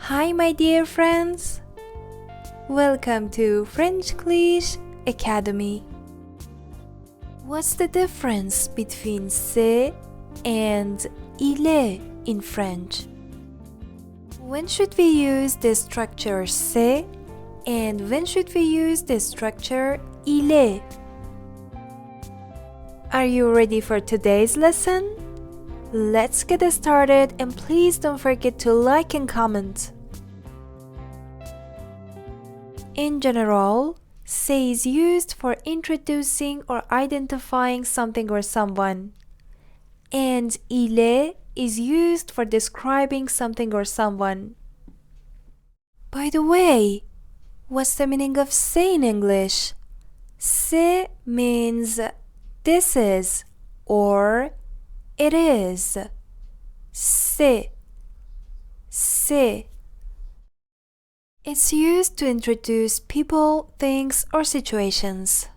Hi my dear friends! Welcome to Frenchglish Academy. What's the difference between c'est and il est in French? When should we use the structure c'est and when should we use the structure il est? Are you ready for today's lesson? Let's get started and please don't forget to like and comment. In general, c'est is used for introducing or identifying something or someone, and il est is used for describing something or someone. By the way, what's the meaning of c'est in English? C'est means this is or it is. C'est. It's used to introduce people, things, or situations.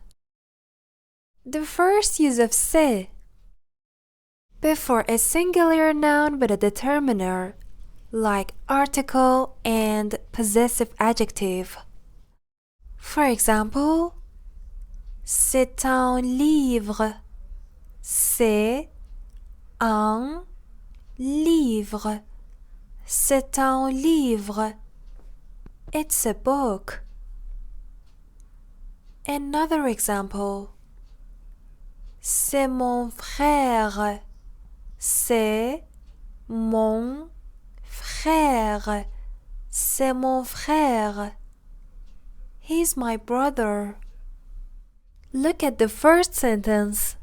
The first use of c'est before a singular noun with a determiner, like article and possessive adjective. For example, c'est un livre. C'est un livre. C'est un livre. It's a book. Another example. C'est mon frère. C'est mon frère. C'est mon frère. He's my brother. Look at the first sentence.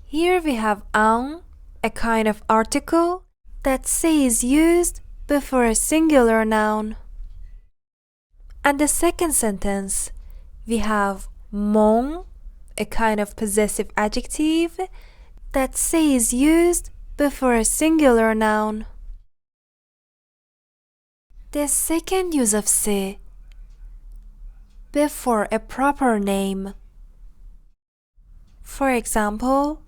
Here we have un, a kind of article that c'est is used before a singular noun. And the second sentence, we have mon, a kind of possessive adjective that c'est is used before a singular noun. The second use of c'est before a proper name. For example,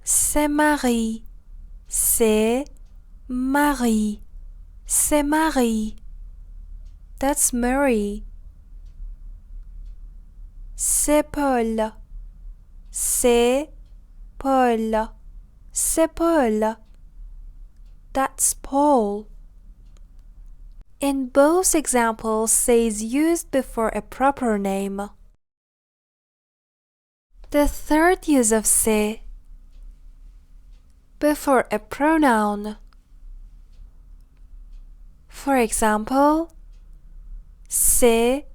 c'est Marie. C'est Marie. C'est Marie. That's Mary. C'est Paul. C'est Paul. C'est Paul. That's Paul. In both examples, c'est is used before a proper name. The third use of c'est before a pronoun. For example, c'est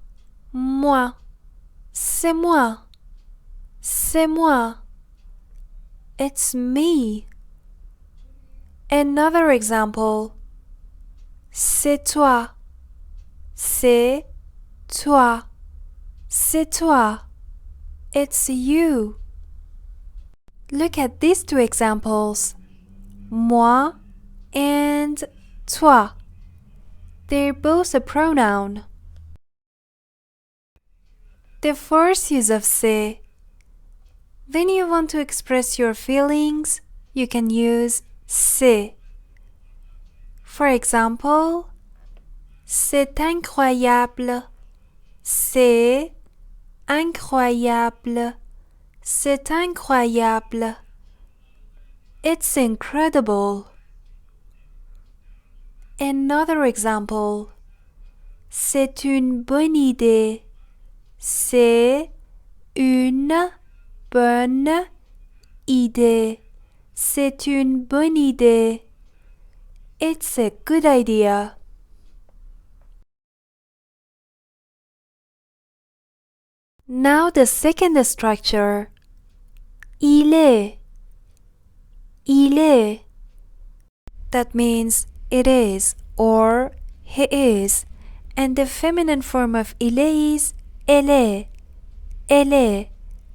moi. C'est moi. C'est moi. It's me. Another example. C'est toi. C'est toi. C'est toi. It's you. Look at these two examples. Moi and toi. They're both a pronoun. The fourth use of c'est. When you want to express your feelings, you can use c'est. For example, c'est incroyable. C'est incroyable. C'est incroyable. It's incredible. Another example. C'est une bonne idée. C'est une bonne idée. C'est une bonne idée. It's a good idea. Now the second structure. Il est. Il est. That means it is or he is. And the feminine form of il est is elle est. Elle est.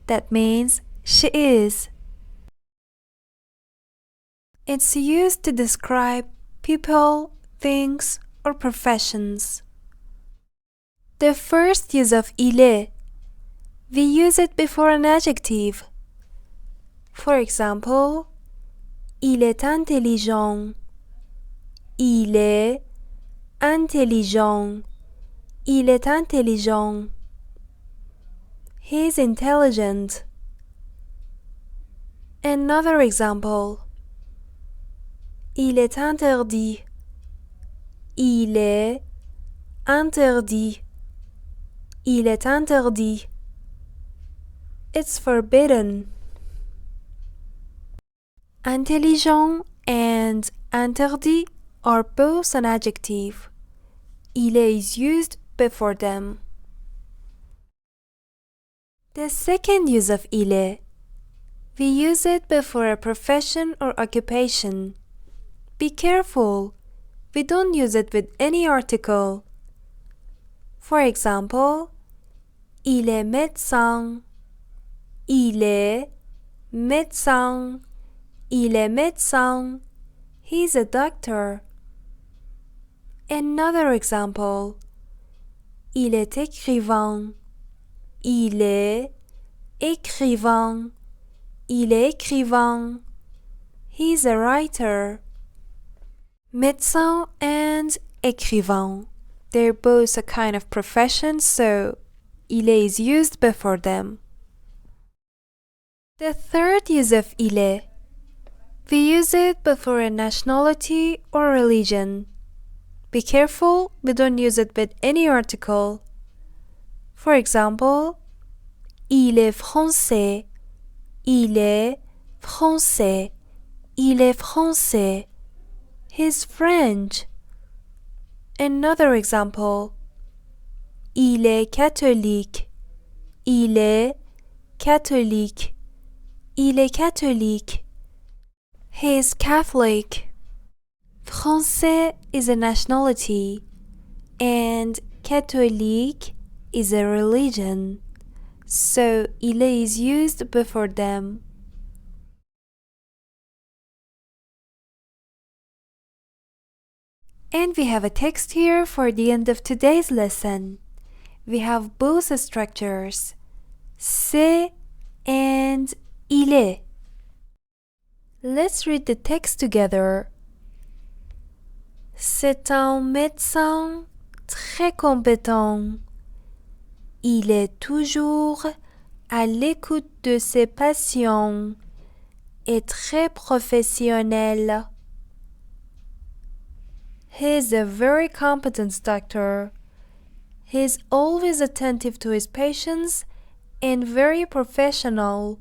That means she is. It's used to describe people, things, or professions. The first use of il est. We use it before an adjective. For example, il est intelligent. Il est intelligent. Il est intelligent. He is intelligent. Another example. Il est interdit. Il est interdit. Il est interdit. It's forbidden. Intelligent and interdit are both an adjective. Il est is used before them. The second use of il est. We use it before a profession or occupation. Be careful. We don't use it with any article. For example, il est médecin. Il est médecin. Il est médecin. He's a doctor. Another example. Il est écrivain. Il est écrivain. Il est écrivain. He's a writer. Médecin and écrivain. They're both a kind of profession, so il est is used before them. The third use of il est. We use it before a nationality or religion. Be careful, we don't use it with any article. For example, il est français. Il est français. Il est français. He's French. Another example. Il est catholique. Il est catholique. Il est catholique. He is Catholic. Français is a nationality and Catholique is a religion. So il est is used before them. And we have a text here for the end of today's lesson. We have both structures, c'est and il est. Let's read the text together. C'est un médecin très compétent. Il est toujours à l'écoute de ses patients et très professionnel. He is a very competent doctor. He is always attentive to his patients and very professional.